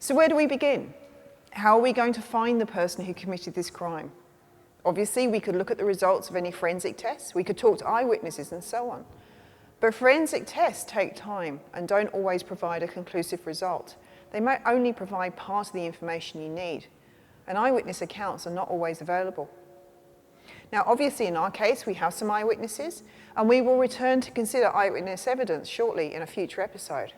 So where do we begin? How are we going to find the person who committed this crime? Obviously, we could look at the results of any forensic tests, we could talk to eyewitnesses and so on. But forensic tests take time and don't always provide a conclusive result. They might only provide part of the information you need, and eyewitness accounts are not always available. Now, obviously, in our case, we have some eyewitnesses, and we will return to consider eyewitness evidence shortly in a future episode.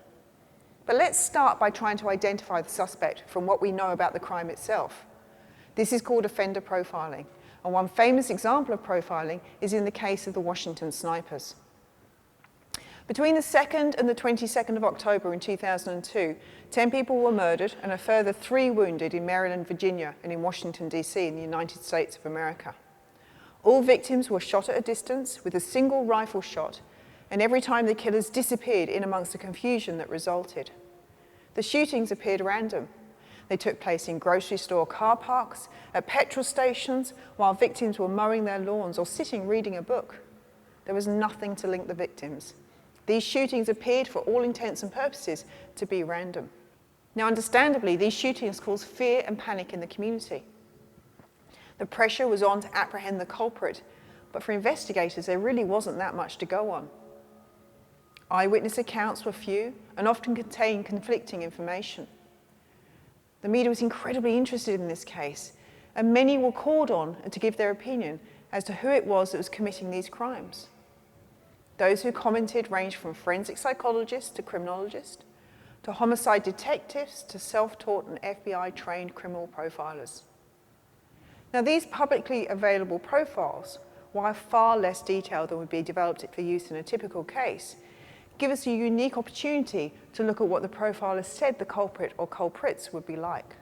But let's start by trying to identify the suspect from what we know about the crime itself. This is called offender profiling, and one famous example of profiling is in the case of the Washington snipers. Between the 2nd and the 22nd of October in 2002, 10 people were murdered and a further 3 wounded in Maryland, Virginia, and in Washington, D.C. in the United States of America. All victims were shot at a distance with a single rifle shot, and every time the killers disappeared in amongst the confusion that resulted. The shootings appeared random. They took place in grocery store car parks, at petrol stations, while victims were mowing their lawns or sitting reading a book. There was nothing to link the victims. These shootings appeared, for all intents and purposes, to be random. Now, understandably, these shootings caused fear and panic in the community. The pressure was on to apprehend the culprit, but for investigators, there really wasn't that much to go on. Eyewitness accounts were few and often contained conflicting information. The media was incredibly interested in this case, and many were called on to give their opinion as to who it was that was committing these crimes. Those who commented ranged from forensic psychologists to criminologists, to homicide detectives to self-taught and FBI-trained criminal profilers. Now, these publicly available profiles, while far less detailed than would be developed for use in a typical case, give us a unique opportunity to look at what the profiler said the culprit or culprits would be like.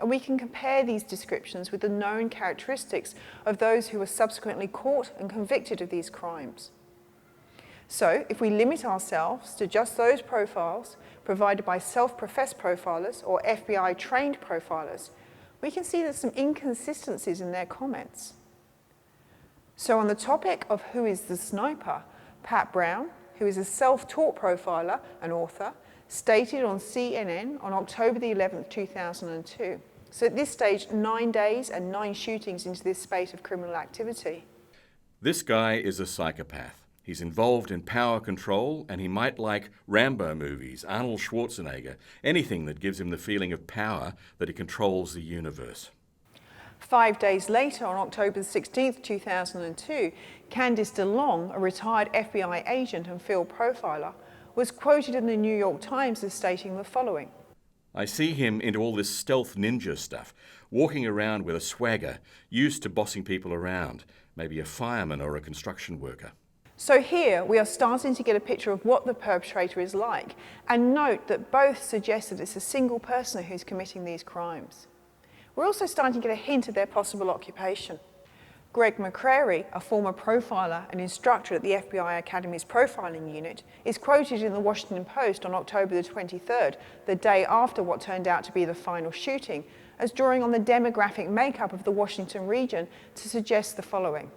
And we can compare these descriptions with the known characteristics of those who were subsequently caught and convicted of these crimes. So, if we limit ourselves to just those profiles provided by self-professed profilers or FBI-trained profilers, we can see there's some inconsistencies in their comments. So on the topic of who is the sniper, Pat Brown, who is a self-taught profiler and author, stated on CNN on October the 11th, 2002. So at this stage, 9 days and 9 shootings into this spate of criminal activity. This guy is a psychopath. He's involved in power control, and he might like Rambo movies, Arnold Schwarzenegger, anything that gives him the feeling of power that he controls the universe. 5 days later, on October 16th, 2002, Candice DeLong, a retired FBI agent and field profiler, was quoted in the New York Times as stating the following. I see him into all this stealth ninja stuff, walking around with a swagger, used to bossing people around, maybe a fireman or a construction worker. So here we are starting to get a picture of what the perpetrator is like, and note that both suggest that it's a single person who's committing these crimes. We're also starting to get a hint of their possible occupation. Greg McCrary, a former profiler and instructor at the FBI Academy's profiling unit, is quoted in the Washington Post on October the 23rd, the day after what turned out to be the final shooting, as drawing on the demographic makeup of the Washington region to suggest the following.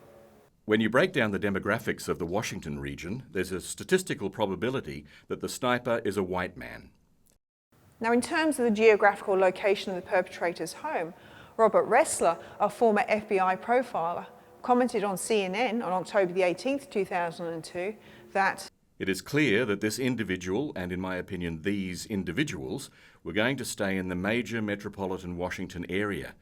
When you break down the demographics of the Washington region, there's a statistical probability that the sniper is a white man. Now, in terms of the geographical location of the perpetrator's home, Robert Ressler, a former FBI profiler, commented on CNN on October the 18th, 2002, that it is clear that this individual, and in my opinion these individuals, were going to stay in the major metropolitan Washington area,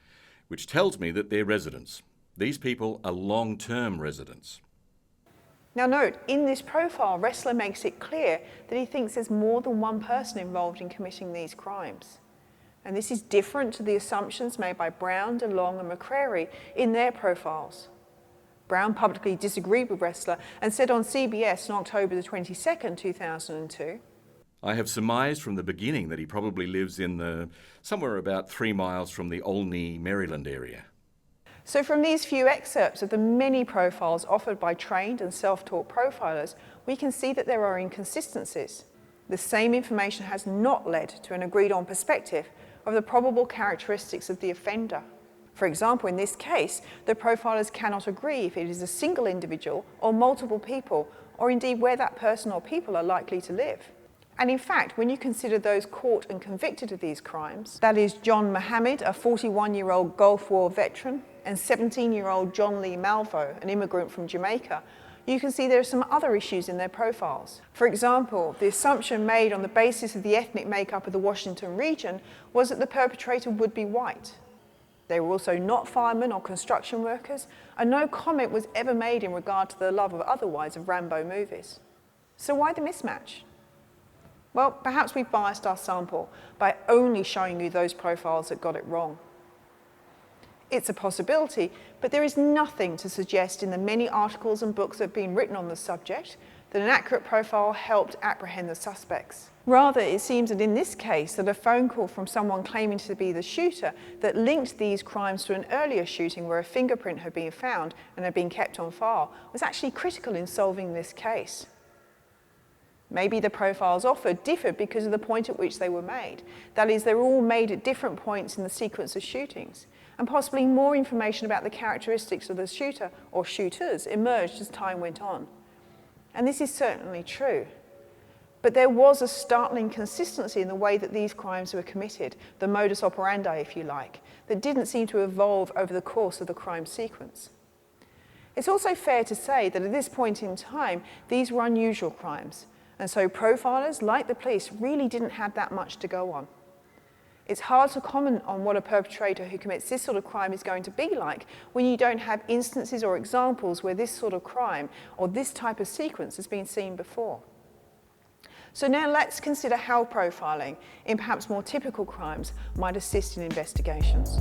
which tells me that they're residents. These people are long-term residents. Now note, in this profile, Ressler makes it clear that he thinks there's more than one person involved in committing these crimes. And this is different to the assumptions made by Brown, DeLong and McCrary in their profiles. Brown publicly disagreed with Ressler and said on CBS on October the 22nd, 2002, I have surmised from the beginning that he probably lives in somewhere about 3 miles from the Olney, Maryland area. So from these few excerpts of the many profiles offered by trained and self-taught profilers, we can see that there are inconsistencies. The same information has not led to an agreed-on perspective of the probable characteristics of the offender. For example, in this case, the profilers cannot agree if it is a single individual or multiple people, or indeed where that person or people are likely to live. And in fact, when you consider those caught and convicted of these crimes, that is John Mohammed, a 41-year-old Gulf War veteran, and 17-year-old John Lee Malvo, an immigrant from Jamaica, you can see there are some other issues in their profiles. For example, the assumption made on the basis of the ethnic makeup of the Washington region was that the perpetrator would be white. They were also not firemen or construction workers, and no comment was ever made in regard to their love of otherwise of Rambo movies. So why the mismatch? Well, perhaps we've biased our sample by only showing you those profiles that got it wrong. It's a possibility, but there is nothing to suggest in the many articles and books that have been written on the subject that an accurate profile helped apprehend the suspects. Rather, it seems that in this case, that a phone call from someone claiming to be the shooter that linked these crimes to an earlier shooting where a fingerprint had been found and had been kept on file was actually critical in solving this case. Maybe the profiles offered differed because of the point at which they were made. That is, they were all made at different points in the sequence of shootings, and possibly more information about the characteristics of the shooter or shooters emerged as time went on. And this is certainly true. But there was a startling consistency in the way that these crimes were committed, the modus operandi, if you like, that didn't seem to evolve over the course of the crime sequence. It's also fair to say that at this point in time, these were unusual crimes, and so profilers, like the police, really didn't have that much to go on. It's hard to comment on what a perpetrator who commits this sort of crime is going to be like when you don't have instances or examples where this sort of crime or this type of sequence has been seen before. So now let's consider how profiling, in perhaps more typical crimes, might assist in investigations.